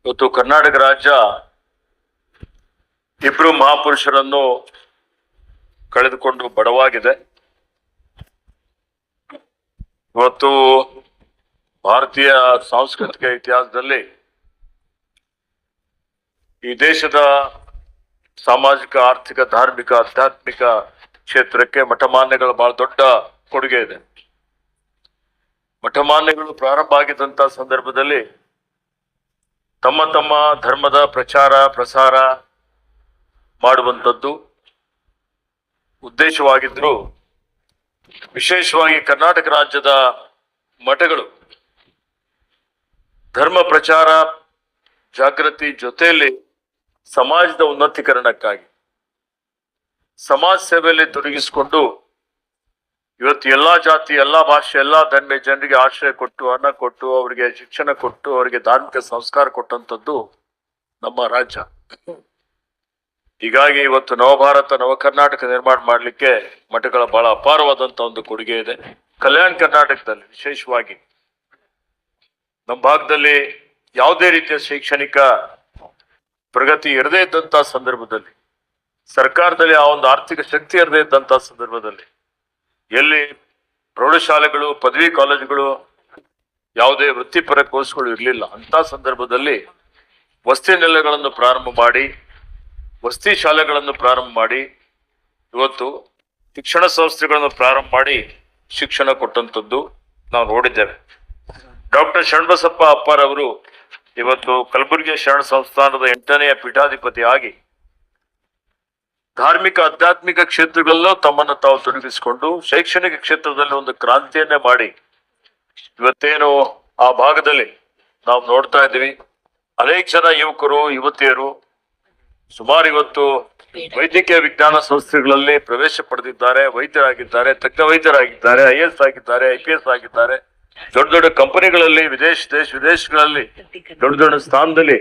ಇವತ್ತು ಕರ್ನಾಟಕ ರಾಜ್ಯ ಇಬ್ರು ಮಹಾಪುರುಷರನ್ನು ಕಳೆದುಕೊಂಡು ಬಡವಾಗಿದೆ. ಇವತ್ತು ಭಾರತೀಯ ಸಾಂಸ್ಕೃತಿಕ ಇತಿಹಾಸದಲ್ಲಿ ಈ ದೇಶದ ಸಾಮಾಜಿಕ, ಆರ್ಥಿಕ, ಧಾರ್ಮಿಕ, ಆಧ್ಯಾತ್ಮಿಕ ಕ್ಷೇತ್ರಕ್ಕೆ ಮಠಮಾನ್ಯಗಳ ಬಹಳ ದೊಡ್ಡ ಕೊಡುಗೆ ಇದೆ. ಮಠಮಾನ್ಯಗಳು ಪ್ರಾರಂಭ ಆಗಿದ್ದಂತ ಸಂದರ್ಭದಲ್ಲಿ ತಮ್ಮ ತಮ್ಮ ಧರ್ಮದ ಪ್ರಚಾರ ಪ್ರಸಾರ ಮಾಡುವಂಥದ್ದು ಉದ್ದೇಶವಾಗಿದ್ರು. ವಿಶೇಷವಾಗಿ ಕರ್ನಾಟಕ ರಾಜ್ಯದ ಮಠಗಳು ಧರ್ಮ ಪ್ರಚಾರ ಜಾಗೃತಿ ಜೊತೆಯಲ್ಲಿ ಸಮಾಜದ ಉನ್ನತೀಕರಣಕ್ಕಾಗಿ ಸಮಾಜ ಸೇವೆಯಲ್ಲಿ ತೊಡಗಿಸಿಕೊಂಡು ಇವತ್ತು ಎಲ್ಲಾ ಜಾತಿ, ಎಲ್ಲಾ ಭಾಷೆ, ಎಲ್ಲಾ ಧರ್ಮ ಜನರಿಗೆ ಆಶ್ರಯ ಕೊಟ್ಟು, ಅನ್ನ ಕೊಟ್ಟು, ಅವರಿಗೆ ಶಿಕ್ಷಣ ಕೊಟ್ಟು, ಅವರಿಗೆ ಧಾರ್ಮಿಕ ಸಂಸ್ಕಾರ ಕೊಟ್ಟಂತದ್ದು ನಮ್ಮ ರಾಜ್ಯ. ಹೀಗಾಗಿ ಇವತ್ತು ನವಭಾರತ, ನವ ಕರ್ನಾಟಕ ನಿರ್ಮಾಣ ಮಾಡಲಿಕ್ಕೆ ಮಠಗಳ ಬಹಳ ಅಪಾರವಾದಂತ ಒಂದು ಕೊಡುಗೆ ಇದೆ. ಕಲ್ಯಾಣ ಕರ್ನಾಟಕದಲ್ಲಿ ವಿಶೇಷವಾಗಿ ನಮ್ಮ ಭಾಗದಲ್ಲಿ ಯಾವುದೇ ರೀತಿಯ ಶೈಕ್ಷಣಿಕ ಪ್ರಗತಿ ಇರದೇ ಇದ್ದಂತ ಸಂದರ್ಭದಲ್ಲಿ, ಸರ್ಕಾರದಲ್ಲಿ ಆ ಒಂದು ಆರ್ಥಿಕ ಶಕ್ತಿ ಇರದೇ ಇದ್ದಂತ ಸಂದರ್ಭದಲ್ಲಿ, ಎಲ್ಲಿ ಪ್ರೌಢಶಾಲೆಗಳು, ಪದವಿ ಕಾಲೇಜುಗಳು, ಯಾವುದೇ ವೃತ್ತಿಪರ ಕೋರ್ಸ್ಗಳು ಇರಲಿಲ್ಲ ಅಂತ ಸಂದರ್ಭದಲ್ಲಿ ವಸತಿ ನೆಲೆಗಳನ್ನು ಪ್ರಾರಂಭ ಮಾಡಿ, ವಸತಿ ಶಾಲೆಗಳನ್ನು ಪ್ರಾರಂಭ ಮಾಡಿ, ಇವತ್ತು ಶಿಕ್ಷಣ ಸಂಸ್ಥೆಗಳನ್ನು ಪ್ರಾರಂಭ ಮಾಡಿ ಶಿಕ್ಷಣ ಕೊಟ್ಟಂಥದ್ದು ನಾವು ನೋಡಿದ್ದೇವೆ. ಡಾಕ್ಟರ್ ಶರಣಬಸಪ್ಪ ಅಪ್ಪಾರ್ ಅವರು ಇವತ್ತು ಕಲಬುರಗಿ ಶರಣ ಸಂಸ್ಥಾನದ 8ನೇ ಪೀಠಾಧಿಪತಿ ಆಗಿ ಧಾರ್ಮಿಕ, ಆಧ್ಯಾತ್ಮಿಕ ಕ್ಷೇತ್ರಗಳಲ್ಲೂ ತಮ್ಮನ್ನು ತಾವು ತೊಡಗಿಸಿಕೊಂಡು ಶೈಕ್ಷಣಿಕ ಕ್ಷೇತ್ರದಲ್ಲಿ ಒಂದು ಕ್ರಾಂತಿಯನ್ನೇ ಮಾಡಿ ಇವತ್ತೇನು ಆ ಭಾಗದಲ್ಲಿ ನಾವು ನೋಡ್ತಾ ಇದ್ದೀವಿ. ಅನೇಕ ಜನ ಯುವಕರು, ಯುವತಿಯರು ಸುಮಾರು ಇವತ್ತು ವೈದ್ಯಕೀಯ ವಿಜ್ಞಾನ ಸಂಸ್ಥೆಗಳಲ್ಲಿ ಪ್ರವೇಶ ಪಡೆದಿದ್ದಾರೆ, ವೈದ್ಯರಾಗಿದ್ದಾರೆ, ತಜ್ಞ ವೈದ್ಯರಾಗಿದ್ದಾರೆ, IAS ಆಗಿದ್ದಾರೆ, IPS ಆಗಿದ್ದಾರೆ. ದೊಡ್ಡ ದೊಡ್ಡ ಕಂಪನಿಗಳಲ್ಲಿ ವಿದೇಶಗಳಲ್ಲಿ ದೊಡ್ಡ ದೊಡ್ಡ ಸ್ಥಾನದಲ್ಲಿ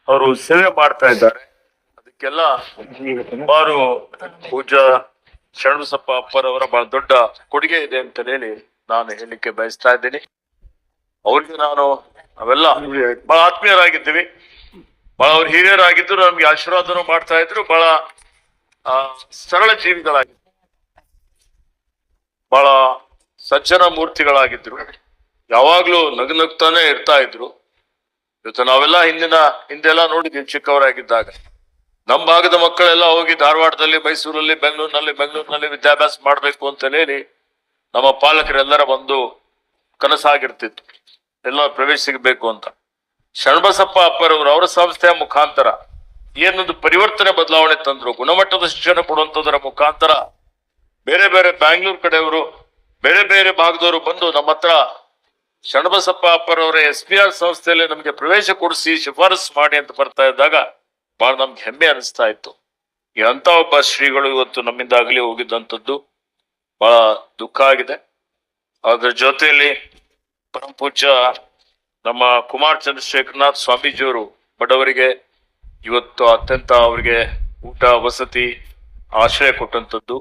ಅವರು ಸೇವೆ ಮಾಡ್ತಾ ಇದ್ದಾರೆ. ಅದಕ್ಕೆಲ್ಲ ಸುಮಾರು ಪೂಜ್ಯ ಶರಣಬಸಪ್ಪ ಅಪ್ಪರವರ ಬಹಳ ದೊಡ್ಡ ಕೊಡುಗೆ ಇದೆ ಅಂತ ಹೇಳಿ ನಾನು ಹೇಳಲಿಕ್ಕೆ ಬಯಸ್ತಾ ಇದ್ದೀನಿ. ಅವ್ರಿಗೆ ನಾವೆಲ್ಲ ಬಹಳ ಆತ್ಮೀಯರಾಗಿದ್ದೀವಿ. ಬಹಳ ಅವ್ರು ಹಿರಿಯರಾಗಿದ್ರು, ನಮ್ಗೆ ಆಶೀರ್ವಾದನೂ ಮಾಡ್ತಾ ಇದ್ರು. ಬಹಳ ಸರಳ ಜೀವಿಗಳಾಗಿದ್ರು, ಬಹಳ ಸಜ್ಜನ ಮೂರ್ತಿಗಳಾಗಿದ್ರು, ಯಾವಾಗ್ಲೂ ನಗುನಗ್ತಾನೆ ಇರ್ತಾ ಇದ್ರು. ಇವತ್ತು ನಾವೆಲ್ಲ ಹಿಂದೆಲ್ಲ ನೋಡಿದ್ವಿ. ಚಿಕ್ಕವರಾಗಿದ್ದಾಗ ನಮ್ಮ ಭಾಗದ ಮಕ್ಕಳೆಲ್ಲ ಹೋಗಿ ಧಾರವಾಡದಲ್ಲಿ, ಮೈಸೂರಲ್ಲಿ, ಬೆಂಗಳೂರಿನಲ್ಲಿ ವಿದ್ಯಾಭ್ಯಾಸ ಮಾಡ್ಬೇಕು ಅಂತ ಹೇಳಿ ನಮ್ಮ ಪಾಲಕರೆಲ್ಲರ ಒಂದು ಕನಸಾಗಿರ್ತಿತ್ತು, ಎಲ್ಲ ಪ್ರವೇಶ ಸಿಗಬೇಕು ಅಂತ. ಶರಣಬಸಪ್ಪ ಅಪ್ಪರವರು ಅವರ ಸಂಸ್ಥೆಯ ಮುಖಾಂತರ ಏನೊಂದು ಪರಿವರ್ತನೆ, ಬದಲಾವಣೆ ತಂದ್ರು. ಗುಣಮಟ್ಟದ ಶಿಕ್ಷಣ ಕೊಡುವಂತದರ ಮುಖಾಂತರ ಬೇರೆ ಬೇರೆ ಬ್ಯಾಂಗ್ಳೂರ್ ಕಡೆಯವರು, ಬೇರೆ ಬೇರೆ ಭಾಗದವರು ಬಂದು ನಮ್ಮ ಹತ್ರ ಶರಣಬಸಪ್ಪ ಅಪ್ಪರವರ SPR ಸಂಸ್ಥೆಯಲ್ಲಿ ನಮಗೆ ಪ್ರವೇಶ ಕೊಡಿಸಿ ಶಿಫಾರಸು ಮಾಡಿ ಅಂತ ಬರ್ತಾ ಇದ್ದಾಗ ಬಹಳ ನಮ್ಗೆ ಹೆಮ್ಮೆ ಅನಿಸ್ತಾ ಇತ್ತು. ಅಂತ ಒಬ್ಬ ಶ್ರೀಗಳು ಇವತ್ತು ನಮ್ಮಿಂದ ಆಗಲಿ ಹೋಗಿದ್ದಂಥದ್ದು ಬಹಳ ದುಃಖ ಆಗಿದೆ. ಅದ್ರ ಜೊತೆಯಲ್ಲಿ ಪರಮ ಪೂಜ್ಯ ನಮ್ಮ ಕುಮಾರ್ ಚಂದ್ರಶೇಖರನಾಥ್ ಸ್ವಾಮೀಜಿಯವರು ಬಡವರಿಗೆ ಇವತ್ತು ಅತ್ಯಂತ ಅವರಿಗೆ ಊಟ, ವಸತಿ, ಆಶ್ರಯ ಕೊಟ್ಟಂತದ್ದು,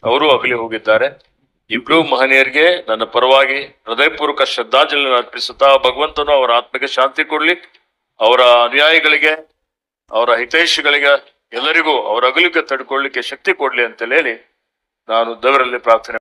ಅವರು ಅಗಲಿ ಹೋಗಿದ್ದಾರೆ. ಇಬ್ರು ಮಹನೀಯರಿಗೆ ನನ್ನ ಪರವಾಗಿ ಹೃದಯಪೂರ್ವಕ ಶ್ರದ್ಧಾಂಜಲಿ ಅರ್ಪಿಸುತ್ತಾ ಭಗವಂತನು ಅವರ ಆತ್ಮಕ್ಕೆ ಶಾಂತಿ ಕೊಡ್ಲಿ, ಅವರ ಅನುಯಾಯಿಗಳಿಗೆ, ಅವರ ಹಿತೈಷಿಗಳಿಗೆ ಎಲ್ಲರಿಗೂ ಅವರ ಅಗಲಿಕೆ ತಡ್ಕೊಳ್ಳಿಕ್ಕೆ ಶಕ್ತಿ ಕೊಡ್ಲಿ ಅಂತ ಹೇಳಿ ನಾನು ದೇವರಲ್ಲಿ ಪ್ರಾರ್ಥನೆ